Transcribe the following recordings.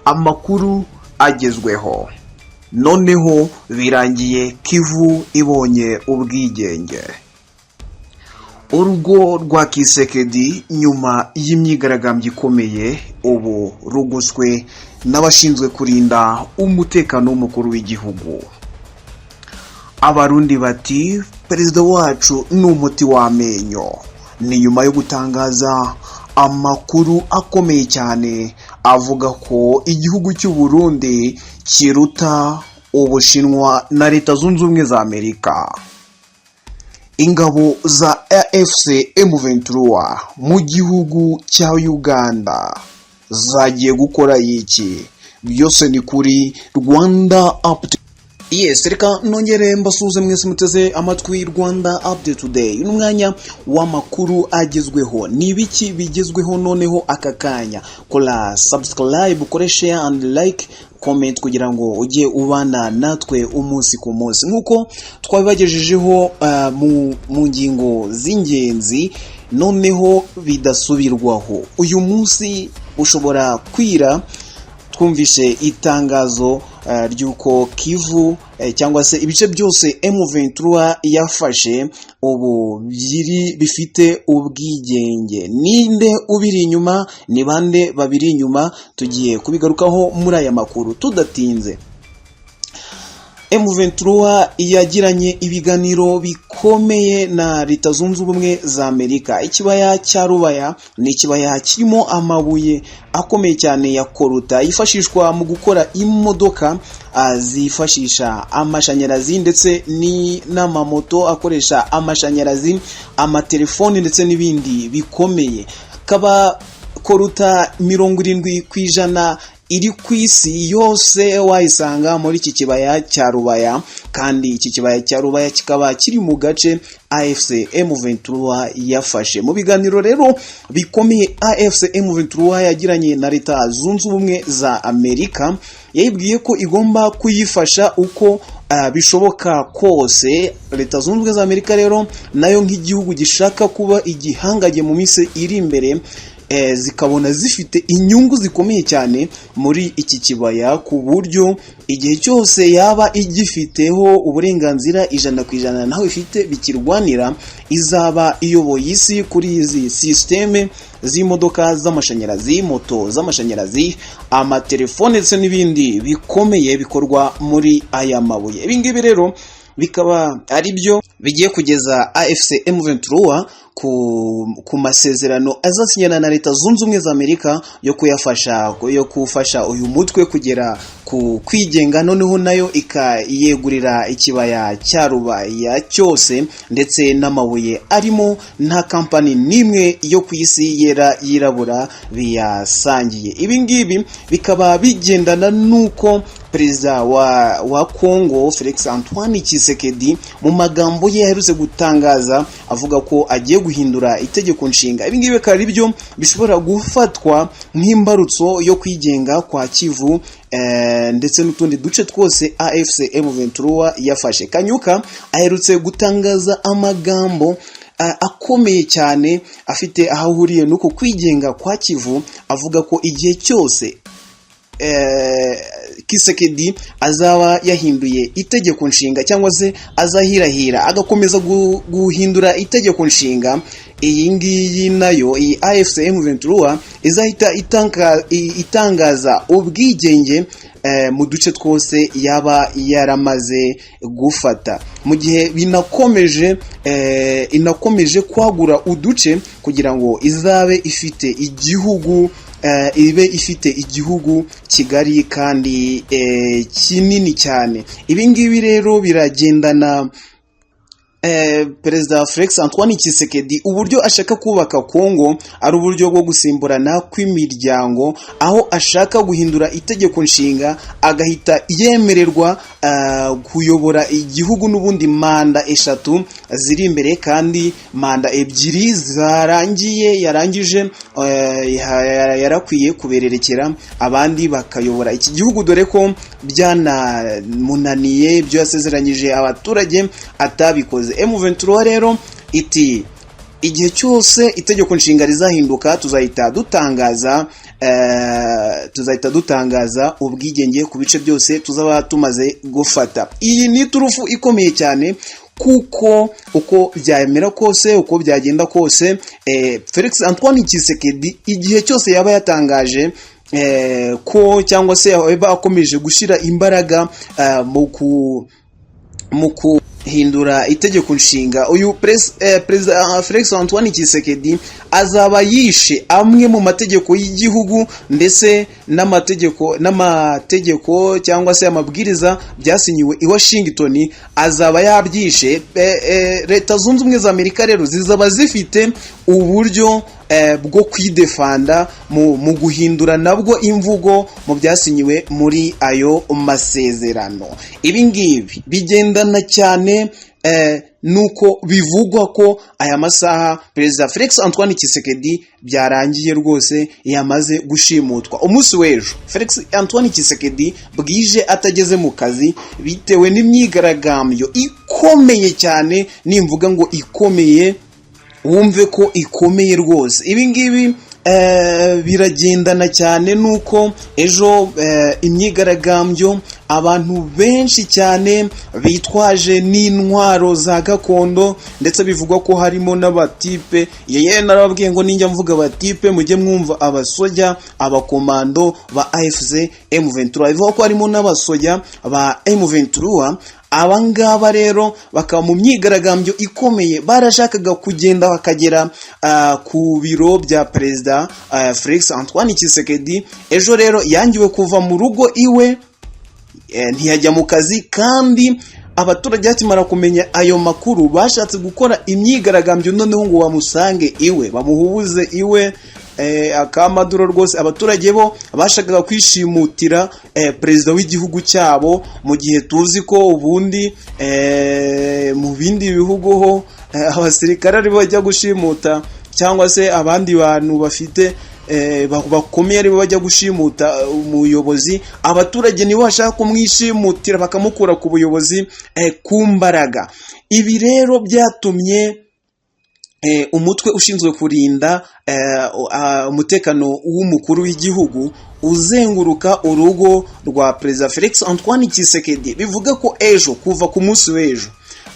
amakuru agezweho. Noneho birangiye Kivu ibonye ubwigenge. Urugo rwa Kisekedi nyuma y'imyigaragambyo ikomeye ubu rugoswe n'abashinzwe kurinda umutekano w'umukuru w'igihugu. Abarundi bati perezida wacu ni umuti w'amenyo. Ni nyuma yo gutangaza amakuru akomeye cyane avuga ko igihugu cy'u Burundi kiruta Ubushinwa na Leta Zunze Ubumwe za Amerika. Ingabo za AFC M23 mu gihugu cya Uganda zagiye gukora iki? Byose ni kuri Rwanda Update. Yes, reka nongere mbasuze mwese muteze amatwi Rwanda Update Today. Uyu mwanya w'amakuru agezweho. Ni biki bigezweho noneho aka kanya? Kola subscribe, kore share and like, comment kugira ngo ujye ubana natwe umunsi ku munsi. Nkuko twabibagejejeho mu ngingo z'ingenzi noneho bidasubirwaho. Uyu munsi ushobora kwira twumvishe itangazo ry'uko Kivu cyangwa se ibice byose M23 yafashe ubu bifite ubwigenge. Ninde ubiri inyuma? Ni bande babiri inyuma? Tugiye kubigarukaho muri aya makuru tudatinze. M23 yagiranye ibiganiro bikomeye na Leta Zunze Ubumwe za Amerika. Ikibaya cya Rubaya ni ikibaya kirimo amabuye akomeye cyane ya koruta yifashishwa mu gukora imodoka zifashisha amashanyarazi ndetse n'amamoto akoresha amashanyarazi, amatelefoni ndetse n'ibindi bikomeye. Kaba koruta 70% iri ku isi yose wayisanga muri iki kibaya cya Rubaya, kandi iki kibaya cya Rubaya kikaba kiri mu gace AFC M23 yafashe. Mu biganiro rero bikomeye AFC M23 yagiranye na Leta Zunze Ubumwe za Amerika, yayibwiye ko igomba kuyifasha uko bishoboka kose. Leta Zunze Ubumwe za Amerika rero nayo nk'igihugu gishaka kuba igihangaje mu minsi iri imbere, zikabona zifite inyungu zikomeye cyane muri iki kibaya, ku buryo igihe cyose yaba igifiteho uburenganzira 100% naho ifite bikirwanira, izaba iyoboye isi kuri izi systeme z'imodoka z'amashanyarazi, moto z'amashanyarazi, amatelefone ndetse n'ibindi bikomeye bikorwa muri aya mabuye. Ibi ngibi rero bikaba ari byo bigiye kugeza AFC M23 ku masezerano azasinyana na Leta Zunze Ubumwe za Amerika yo kufasha uyu mutwe kugera ku kwigenga, noneho nayo ikayegurira ikibaya cya Rubaya cyose ndetse n'amabuye arimo nta kampani n'imwe yo ku isi yirabura biyasangiye. Ibi ngibi bikaba bigendana nuko Perezida wa Congo Felix Antoine Tshisekedi mu magambo ye yaherutse gutangaza avuga ko agiye guhindura itegeko nshinga. Ibi ngibi bikaba byo bishobora gufatwa nk'imbarutso yo kwigenga kwa Kivu ndetse n'utundi duce twose AFC M23 yafashe. Kanyuka aherutse gutangaza amagambo akomeye cyane afite ahahuriye nuko kwigenga kwa Kivu, avuga ko igihe cyose Kisekedi azaba yahinduye itegeko nshinga cyangwa se azahirahira agakomeza guhindura itegeko nshinga, iyi ngiyi nayo iyi AFC M23 izahita itangaza ubwigenge mu duce twose yaba yaramaze gufata. Mu gihe inakomeje kwagura uduce kugira ngo izabe ifite igihugu kigari kandi kinini cyane. Ibi ngibi rero biragendana Perezida Felix Antoine Tshisekedi uburyo ashaka kubaka Kongo ari uburyo bwo gusimburana kw'imiryango, aho ashaka guhindura itegeko nshinga agahita yemererwa kuyobora igihugu n'ubundi manda 3 ziri imbere, kandi manda 2 yarangije yarakwiye kubererekera abandi bakayobora iki gihugu, dore ko byanamunaniye ibyo yasezeranyije abaturage atabikoze. M23 rero iti igihe cyose itegeko nshinga rizahinduka tuzahita dutangaza ubwigenge ku bice byose tuzaba tumaze gufata. Iyi ni turufu ikomeye cyane, kuko uko byamera kose, uko byagenda kose, Felix Antoine Tshisekedi igihe cyose yaba yatangaje ko cyangwa se yaba akomeje gushyira imbaraga mu kuhindura itegeko nshinga, uyu Perezida Felix Antoine Tshisekedi azaba yishe amwe mu mategeko y'igihugu ndetse n'amategeko cyangwa se amabwiriza byasinyiwe i Washington, azaba yabyishe. Leta Zunze Ubumwe za Amerika rero zizaba zifite uburyo bwo kwidefanda mu guhindura nabwo imvugo mu byasinyiwe muri ayo masezerano. Ibi ngibi bigendana cyane nuko bivugwa ko aya masaha Perezida Felix Antoine Tshisekedi byarangiye rwose, yamaze gushimutwa. Umunsi w'ejo Felix Antoine Tshisekedi bwije atageze mu kazi bitewe n'imyigaragambyo ikomeye cyane. Nimvuga ngo ikomeye, wumve ko ikomeye rwose. Ibi ngibi biragendana cyane nuko ejo imyigaragambyo, abantu benshi cyane bitwaje n'intwaro za gakondo, ndetse bivugwa ko harimo n'abatipe. Narababwiye ngo ninjya mvuga abatipe mujye mwumva abasoja, abakomando ba AFC M23. Bivugwa ko harimo n'abasoja ba M23. Abangaba rero bakaba mu myigaragambyo ikomeye, barashakaga kugenda bakagera ku biro bya Perezida Felix Antoine Tshisekedi. Ejo rero yangiwe kuva mu rugo iwe, ntiyajya mu kazi, kandi abaturage bakimara kumenya ayo makuru bashatse gukora imyigaragambyo noneho ngo bamusange iwe, bamuhubuze iwe. Akamaduro rwose, abaturage bo bashakaga kwishimutira perezida w'igihugu cyabo, mu gihe tuzi ko ubundi mu bindi bihugu ho abasirikare aribo bajya gushimuta, cyangwa se abandi bantu bafite bakomeye aribo bajya gushimuta umuyobozi. Abaturage nibo bashaka kumwishimutira bakamukura ku buyobozi ku mbaraga. Ibi rero byatumye umutwe ushinzwe kurinda umutekano w'umukuru w'igihugu uzenguruka urugo rwa Perezida Felix Antoine Tshisekedi. Bivuga ko ejo, kuva ku munsi w'ejo,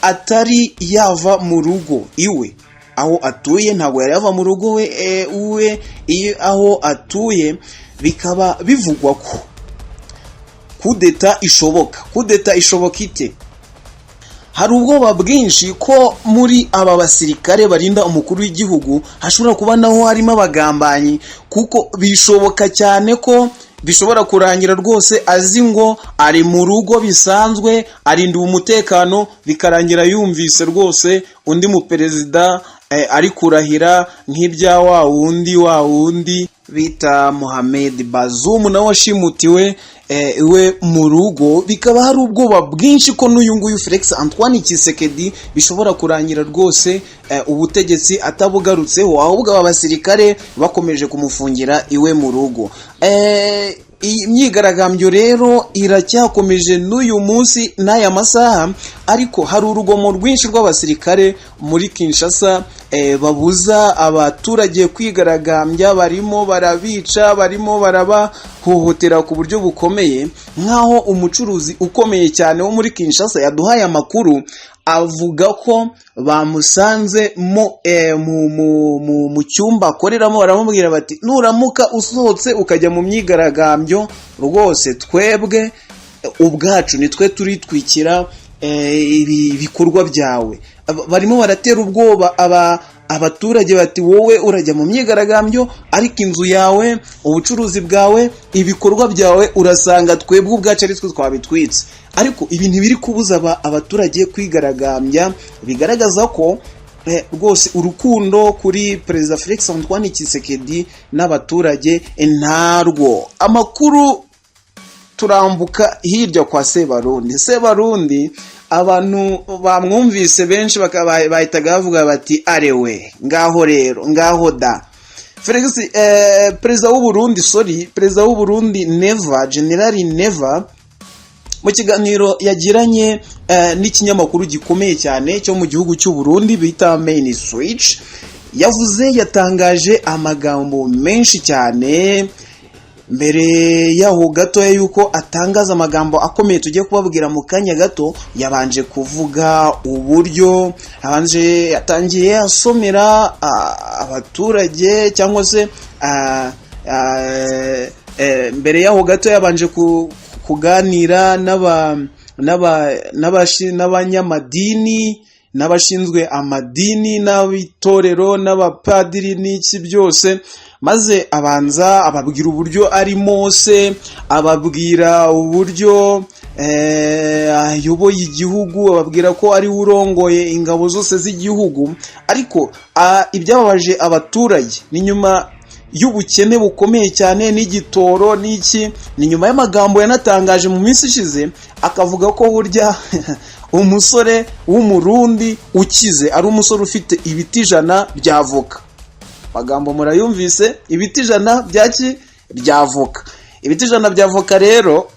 atari yava mu rugo iwe aho atuye, ntabwo yari yava mu rugo iwe aho atuye. Bikaba bivugwa ko kudeta ishoboka ite? Hari ubwoba bwinshi ko muri aba basirikare barinda umukuru w'igihugu hashobora kuba naho harimo abagambanyi, kuko bishoboka cyane ko bishobora kurangira rwose azi ngo ari mu rugo bisanzwe, arinda umutekano, bikarangira yumvise rwose undi muperezida ari kurahira nk'ibya wa wundi bita Mohamed Bazoum nawe washimutiwe iwe mu rugo. Bikaba hari ubwoba bwinshi ko n'uyu nguyu Felix Antoine Tshisekedi bishobora kurangira rwose ubutegetsi atabugarutseho, ahubwo aba basirikare bakomeje kumufungira iwe mu rugo. Iyi myigaragambyo rero iracyakomeje n'uyu munsi n'aya masaha, ariko hari urugomo rwinshi rw'abasirikare muri Kinshasa babuza abaturage kwigaragambya, barimo barabica, barimo barabahohotera ku buryo bukomeye. Nk'aho umucuruzi ukomeye cyane wo muri Kinshasa yaduhaye amakuru, avuga ko bamusanze mu cyumba akoreramo, baramubwira bati nuramuka usohotse ukajya mu myigaragambyo rwose twebwe ubwacu nitwe turitwikira ibikorwa byawe. Barimo baratera ubwoba abaturage bati wowe urajya mu myigaragambyo, ariko inzu yawe, ubucuruzi bwawe, ibikorwa byawe urasanga twebwe ubwacu ari twe twabitwitse. Ariko ibi ntibiri kubuza abaturage kwigaragambya, bigaragaza ko rwose urukundo kuri Perezida Felix Antoine Tshisekedi n'abaturage ntarwo. Amakuru turambuka hirya kwa Sebarundi, abantu bamwumvise benshi bahitaga bavuga bati arewe ngaho rero, ngaho da Felix perezida w'u Burundi General Neva mu kiganiro yagiranye n'ikinyamakuru gikomeye cyane cyo mu gihugu cy'u Burundi bita Main Switch, yatangaje amagambo menshi cyane. Mbere yaho gato yuko atangaza amagambo akomeye tugiye kubabwira mu kanya gato, yabanje kuvuga uburyo yatangiye asomera abaturage cyangwa se mbere yaho gato yabanje kuganira n'abanyamadini, n'abashinzwe amadini, n'abitorero, n'abapadiri n'iki byose, maze abanza ababwira uburyo ari Mose, ababwira uburyo ayoboye igihugu, ababwira ko ari urongoye ingabo zose z'igihugu. Ariko ibyababaje abaturage ni nyuma y'ubukene bukomeye cyane n'igitoro n'iki, ni nyuma y'amagambo yanatangaje mu minsi ishize, akavuga ko burya umusore w'umurundi ukize ari umusore ufite ibiti 100 by'avoka. Magambo murayumvise, ibiti 100 by'avoka. Ibiti 100 by'avoka rero,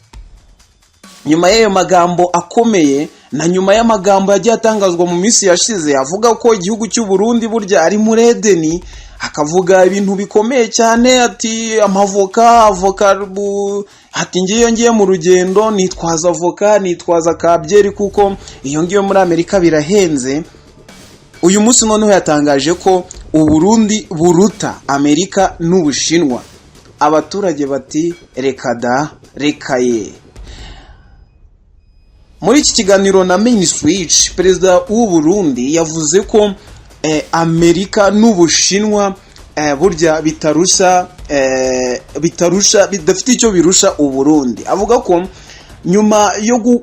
nyuma y'ayo magambo akomeye na nyuma y'amagambo yagiye atangazwa mu minsi yashize avuga ko igihugu cy'u Burundi burya ari muri Edeni, akavuga ibintu bikomeye cyane, ati avoka ati ngiye mu rugendo nitwaza avoka, nitwaza kabyeri kuko iyo ngiyo muri Amerika birahenze. Uyu munsi noneho yatangaje ko u Burundi buruta Amerika n'Ubushinwa. Abaturage bati reka ye. Muri iki kiganiro na Main Switch, perezida w'u Burundi yavuze ko Amerika n'Ubushinwa burya bidafite icyo birusha u Burundi. Avuga ko nyuma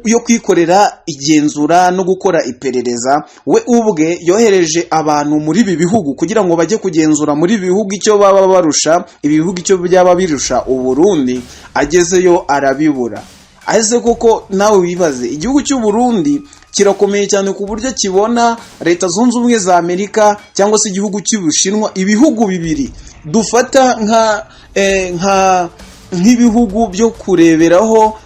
yo kwikorera igenzura no gukora iperereza, we ubwe yohereje abantu muri ibi bihugu kugira ngo bajye kugenzura muri ibi bihugu icyo baba barusha, ibi bihugu icyo byaba birusha u Burundi. Agezeyo arabibura. Aheze koko nawe wibaze, igihugu cy'u Burundi kirakomeye cyane ku buryo kibona Leta Zunze Ubumwe za Amerika cyangwa se igihugu cy'Ubushinwa, ibihugu bibiri dufata nk'ibihugu byo kureberaho,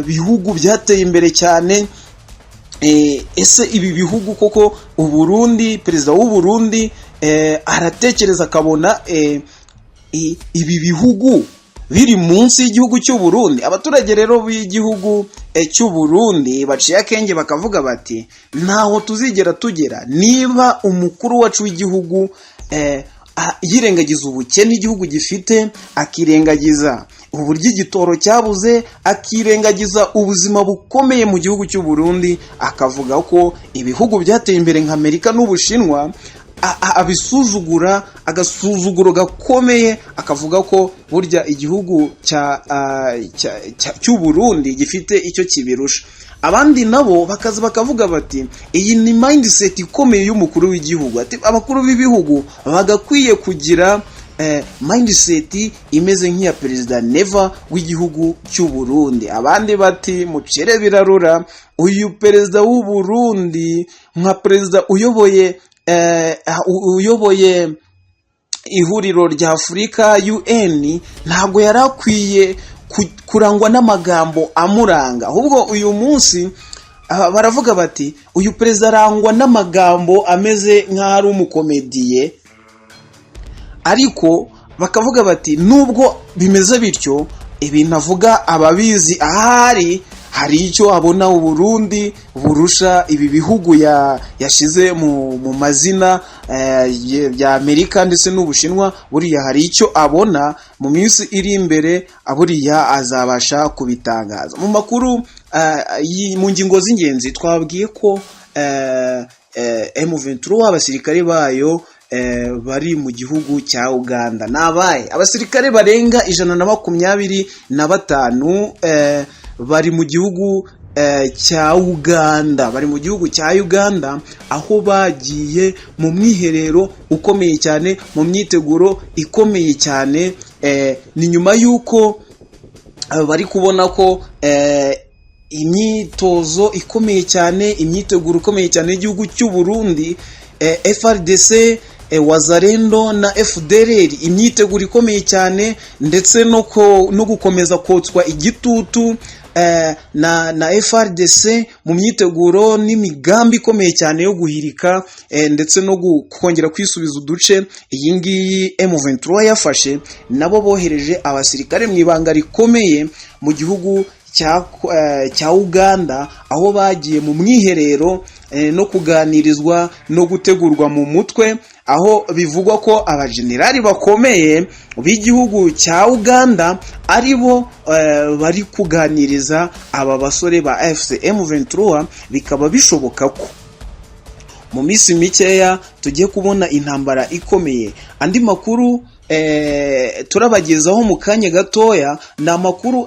bihugu byateye imbere cyane. Ese ibi bihugu koko u Burundi, perezida w'u Burundi aratekereza akabona ibi bihugu biri munsi y'igihugu cy'u Burundi? Abaturage rero b'igihugu cy'u Burundi baciye akenge bakavuga bati ntaho tuzigera tugera niba umukuru wacu w'igihugu yirengagiza ubukene igihugu gifite, akirengagiza uburyo igitoro cyabuze, akirengagiza ubuzima bukomeye mu gihugu cy'u Burundi, akavuga ko ibihugu byateye imbere nka Amerika n'Ubushinwa abisuzugura, agasuzuguro gakomeye, akavuga ko burya igihugu cy'u Burundi gifite icyo kibirusha. Abandi nabo bakaza bakavuga bati iyi ni mindset ikomeye y'umukuru w'igihugu. Ati abakuru b'ibihugu bagakwiye kugira mindset imeze nk'iya perezida Neva w'igihugu cy'u Burundi. Abandi bati mucere birarura, uyu perezida w'u Burundi nka perezida uyoboye ihuriro rya Afurika UN ntabwo yarakwiye kurangwa n'amagambo amuranga. Ahubwo uyu munsi baravuga bati uyu perezida arangwa n'amagambo ameze nk'ari umukomediye, ariko bakavuga bati nubwo bimeze bityo, ibintu avuga ababizi, ahari hari icyo abona u Burundi burusha ibi bihugu yashize mu mazina bya Amerika ndetse n'Ubushinwa. Buriya hari icyo abona mu minsi iri imbere, buriya azabasha kubitangaza. Mu makuru mu ngingo z'ingenzi twabwiye ko M23 abasirikare bayo bari mu gihugu cya Uganda. Nabaye abasirikare barenga 125 bari mu gihugu cya Uganda, aho bagiye mu mwiherero ukomeye cyane, mu myiteguro ikomeye cyane. Ni nyuma y'uko bari kubona ko imyitozo ikomeye cyane, imyiteguro ikomeye cyane y'igihugu cy'u Burundi, FRDC, Wazalendo na FDLR, imyiteguro ikomeye cyane, ndetse no gukomeza kotswa igitutu na FRDC mu myiteguro n'imigambi ikomeye cyane yo guhirika ndetse no kongera kwisubiza uduce iyi ngiyi M23 yafashe, nabo bohereje abasirikare mu ibanga rikomeye mu gihugu cya Uganda, aho bagiye mu mwiherero no kuganirizwa no gutegurwa mu mutwe, aho bivugwa ko abajenerali bakomeye b'igihugu cya Uganda ari bo bari kuganiriza aba basore ba AFC M23. Bikaba bishoboka ko mu minsi mikeya tugiye kubona intambara ikomeye. Andi makuru turabagezaho mu kanya gatoya, ni amakuru